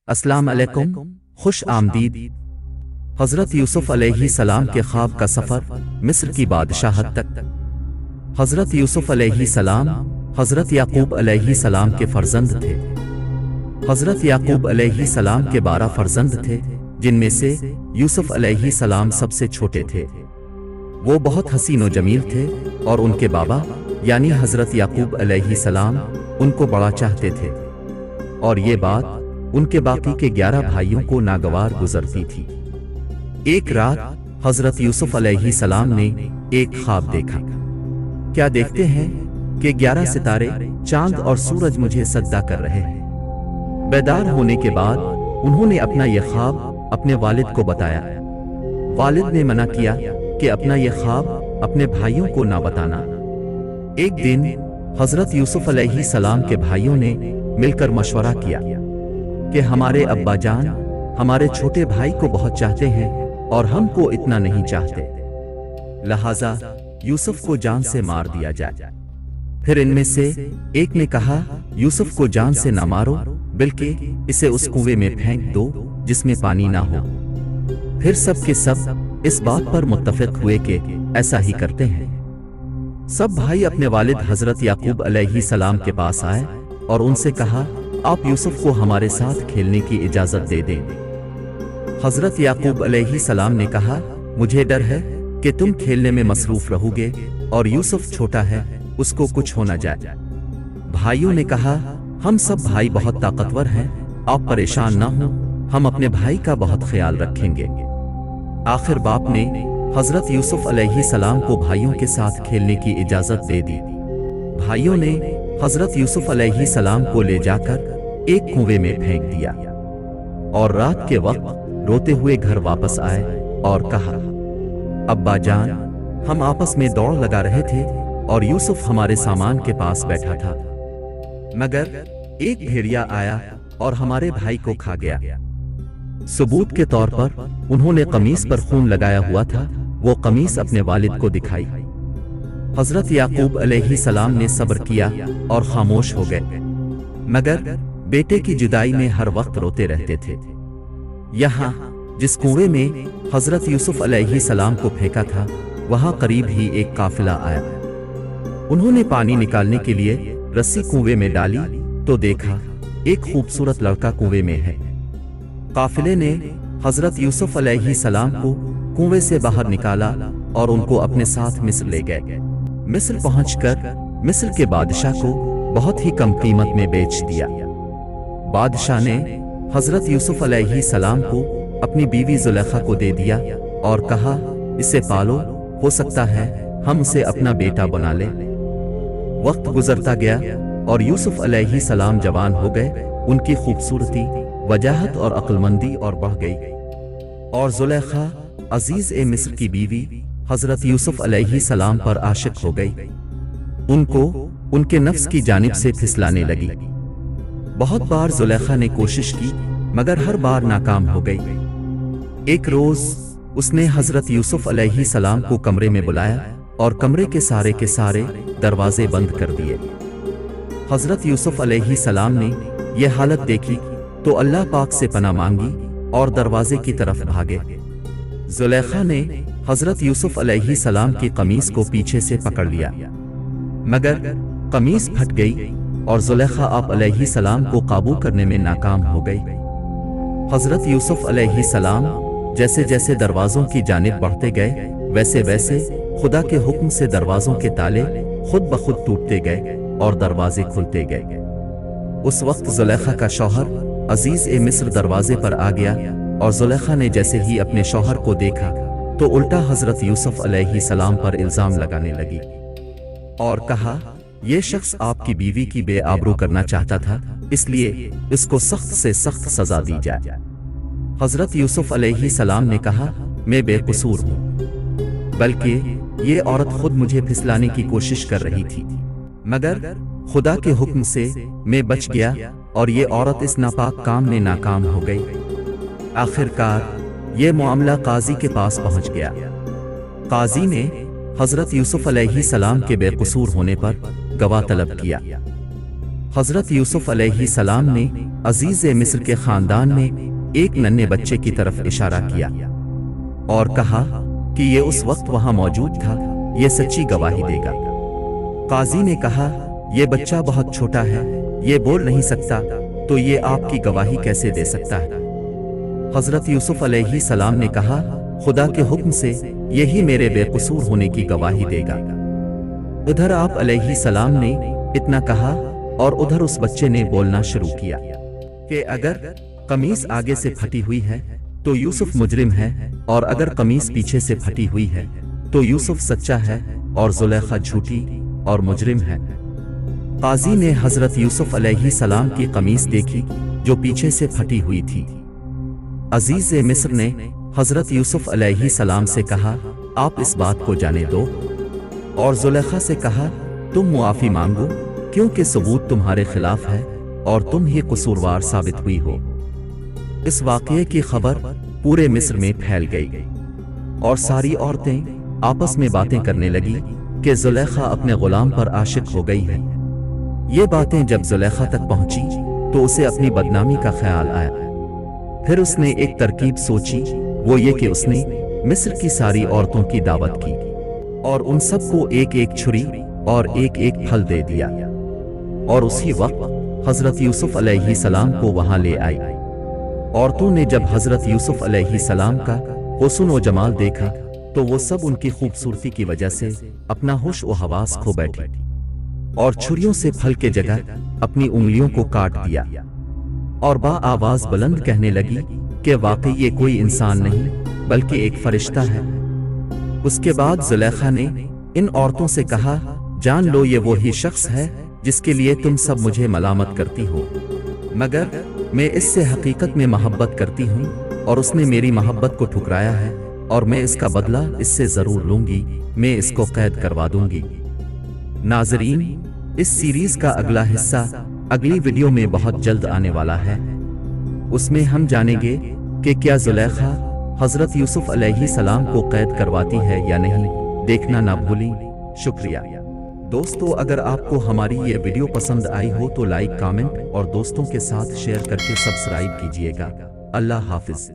अस्सलाम अलैकुम, खुश आमदीद। हजरत यूसुफ अलैहि सलाम के ख्वाब का सफर मिस्र की बादशाहत तक। हजरत यूसुफ अलैहि सलाम हजरत याकूब अलैहि सलाम के फर्जंद थे। हजरत याकूब अलैहि सलाम के 12 फर्जंद थे, जिनमें से यूसुफ अलैहि सलाम सबसे छोटे थे। वो बहुत हसीन व जमील थे और उनके बाबा यानी हजरत याकूब अलैहि सलाम उनको बड़ा चाहते थे, और ये बात उनके बाकी के 11 भाइयों को नागवार गुजरती थी। एक रात हजरत यूसुफ अलैहि सलाम ने एक ख्वाब देखा। क्या देखते हैं कि 11 सितारे, चांद और सूरज मुझे सजदा कर रहे हैं। बेदार होने के बाद उन्होंने अपना यह ख्वाब अपने वालिद को बताया। वालिद ने मना किया कि अपना यह ख्वाब अपने भाइयों को ना बताना। एक दिन हजरत यूसुफ अलैहि सलाम के भाइयों ने मिलकर मशवरा किया कि हमारे अब्बा जान हमारे छोटे भाई को बहुत चाहते हैं और हमको इतना नहीं चाहते, लिहाजा यूसुफ को जान से मार दिया जाए। फिर इनमें से एक ने कहा, यूसुफ को जान से ना मारो, बल्कि इसे उस कुएं में फेंक दो जिसमें पानी ना हो। फिर सब के सब इस बात पर मुत्तफिक हुए कि ऐसा ही करते हैं। सब भाई अपने वालिद हजरत याकूब अलैहि सलाम के पास आए और उनसे कहा, आप यूसुफ को हमारे साथ खेलने की इजाजत दे दें। हजरत याकूब अलैहि सलाम ने कहा, मुझे डर है कि तुम खेलने में मसरूफ रहोगे और यूसुफ छोटा है, उसको कुछ हो न जाए। भाइयों ने कहा, हम सब भाई बहुत ताकतवर हैं, आप परेशान ना हो, हम अपने भाई का बहुत ख्याल रखेंगे। आखिर बाप ने हजरत यूसुफ अलैहि सलाम को भाइयों के साथ खेलने की इजाजत दे दी। भाइयों ने हजरत यूसुफ अलैहि सलाम को ले जाकर एक कुएं में फेंक दिया और रात के वक्त रोते हुए घर वापस आए और कहा, अब्बा जान, हम आपस में दौड़ लगा रहे थे और यूसुफ हमारे सामान के पास बैठा था, मगर एक भेड़िया आया और हमारे भाई को खा गया। सबूत के तौर पर उन्होंने कमीज पर खून लगाया हुआ था, वो कमीज अपने वालिद को दिखाई। हजरत याकूब अलैहि सलाम ने सब्र किया और खामोश हो गए, मगर बेटे की जुदाई में हर वक्त रोते रहते थे। यहाँ जिस कुएं में हजरत यूसुफ अलैहि सलाम को फेंका था, वहां करीब ही एक काफिला आया। उन्होंने पानी निकालने के लिए रस्सी कुएं में डाली तो देखा एक खूबसूरत लड़का कुएं में है। काफिले ने हजरत यूसुफ अलैहि सलाम को कुएं से बाहर निकाला और उनको अपने साथ मिस्र ले गए। मिस्र पहुंचकर मिस्र के बादशाह को बहुत ही कम कीमत में बेच दिया। बादशाह ने हजरत यूसुफ अलैहि सलाम को अपनी बीवी जुलेखा को दे दिया और कहा, इसे पालो, हो सकता है हम उसे अपना बेटा बना ले। वक्त गुजरता गया और यूसुफ अलैहि सलाम जवान हो गए। उनकी खूबसूरती, वजाहत और अक्लमंदी और बढ़ गई, और जुलेखा अजीज ए मिस्र की बीवी हजरत यूसुफ अलैहि सलाम पर आशिक हो गई। उनको उनके नफ्स की जानिब से फिसलाने लगी। बहुत बार जुलेखा ने कोशिश की, मगर हर बार नाकाम हो गई। एक रोज उसने हजरत यूसुफ अलैहि सलाम को कमरे में बुलाया और कमरे के सारे दरवाजे बंद कर दिए। हजरत यूसुफ अलैहि सलाम ने यह हालत देखी तो अल्लाह पाक से पनाह मांगी और दरवाजे की तरफ भागे। जुलेखा ने हजरत यूसुफ अलैहि सलाम की कमीज को पीछे से पकड़ लिया, मगर कमीज फट गई और जुलेखा आप अलैहि सलाम को काबू करने में नाकाम हो गई। हजरत यूसुफ अलैहि सलाम जैसे जैसे दरवाजों की जानिब बढ़ते गए, वैसे वैसे खुदा के हुक्म से दरवाजों के ताले खुद ब खुद टूटते गए और दरवाजे खुलते गए। उस वक्त जुलेखा का शौहर अजीज ए मिस्र दरवाजे पर आ गया और जुलेखा ने जैसे ही अपने शौहर को देखा तो उल्टा हजरत यूसुफ अलैहि सलाम पर इल्जाम लगाने लगी और कहा, ये शख्स आपकी बीवी की बेआबरू करना चाहता था, इसलिए इसको सख्त से सख्त सजा दी जाए। हजरत यूसुफ अलैहि सलाम ने कहा, मैं बेकसूर हूं, बल्कि ये औरत खुद मुझे फिसलाने की कोशिश कर रही थी, मगर खुदा के हुक्म से मैं बच गया और ये औरत इस नापाक काम में नाकाम हो गई। आखिरकार ये मामला काजी के पास पहुंच गया। काजी ने हजरत यूसुफ अलैहि सलाम के बेकसूर होने पर गवाह तलब किया। हजरत यूसुफ अलैहिस्सलाम ने अजीज मिस्र के खानदान में एक नन्हे बच्चे की तरफ इशारा किया और कहा कि ये उस वक्त वहां मौजूद था, ये सच्ची गवाही देगा। काजी ने कहा, ये बच्चा बहुत छोटा है, ये बोल नहीं सकता, तो ये आपकी गवाही कैसे दे सकता है? हजरत यूसुफ अलैहिस्सलाम ने कहा, खुदा के हुक्म से यही मेरे बेकसूर होने की गवाही देगा। उधर आप अलैहिस्सलाम ने इतना कहा और उधर उस बच्चे ने बोलना शुरू किया कि अगर कमीज आगे से फटी हुई है तो यूसुफ मुजरिम है, और अगर कमीज पीछे से फटी हुई है तो यूसुफ सच्चा है और जुलेखा झूठी और मुजरिम है। काजी ने हजरत यूसुफ अलैहिस्सलाम की कमीज देखी जो पीछे से फटी हुई थी। अजीज मिस्र ने हजरत यूसुफ अलैहिस्सलाम से कहा, आप इस बात को जाने दो, और जुलेखा से कहा, तुम मुआफी मांगो, क्योंकि सबूत तुम्हारे खिलाफ है और तुम ही कसूरवार साबित हुई हो। इस वाक़ये की खबर पूरे मिस्र में फैल गई और सारी औरतें आपस में बातें करने लगी कि जुलेखा अपने गुलाम पर आशिक हो गई है। ये बातें जब जुलेखा तक पहुंची तो उसे अपनी बदनामी का ख्याल आया। फिर उसने एक तरकीब सोची, वो ये कि उसने मिस्र की सारी औरतों की दावत की और उन सबको एक एक छुरी और एक एक फल दे दिया, और उसी वक्त हजरत यूसुफ अलैहिस्सलाम को वहां ले आई। औरतों ने जब हजरत यूसुफ अलैहिस्सलाम का हुस्न व जमाल देखा तो वो सब उनकी खूबसूरती की वजह से अपना होश व हवास खो बैठी और छुरियों से फल के जगह अपनी उंगलियों को काट दिया और बा आवाज बुलंद कहने लगी कि वाकई ये कोई इंसान नहीं बल्कि एक फरिश्ता है। उसके बाद जुलेखा ने इन औरतों से कहा, जान लो ये वही शख्स है जिसके लिए तुम सब मुझे मलामत करती हो, मगर मैं इससे हकीकत में मोहब्बत करती हूँ और उसने मेरी मोहब्बत को ठुकराया है और मैं इसका बदला इससे जरूर लूंगी, मैं इसको कैद करवा दूंगी। नाजरीन, इस सीरीज का अगला हिस्सा अगली वीडियो में बहुत जल्द आने वाला है। उसमें हम जानेंगे कि क्या जुलेखा हजरत यूसुफ अलैहिस्सलाम को कैद करवाती है या नहीं। देखना ना भूलें। शुक्रिया दोस्तों, अगर आपको हमारी ये वीडियो पसंद आई हो तो लाइक, कमेंट और दोस्तों के साथ शेयर करके सब्सक्राइब कीजिएगा। अल्लाह हाफिज।